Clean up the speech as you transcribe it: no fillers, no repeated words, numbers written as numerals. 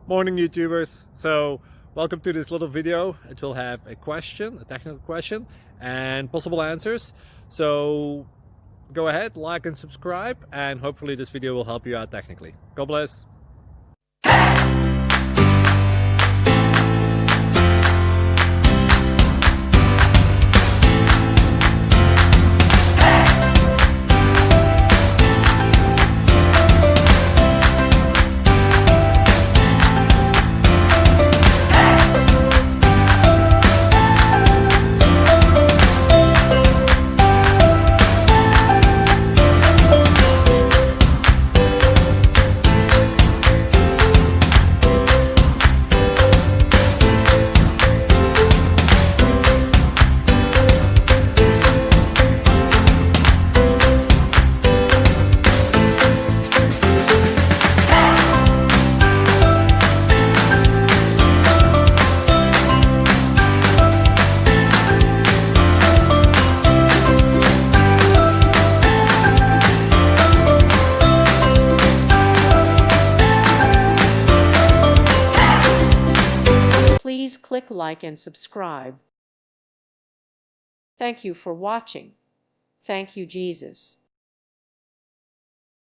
Morning YouTubers. So welcome to this little video. It will have a question, a technical question, and possible answers. So go ahead, like and subscribe, and hopefully this video will help you out technically. God bless. Please click like and subscribe. Thank you for watching. Thank you, Jesus.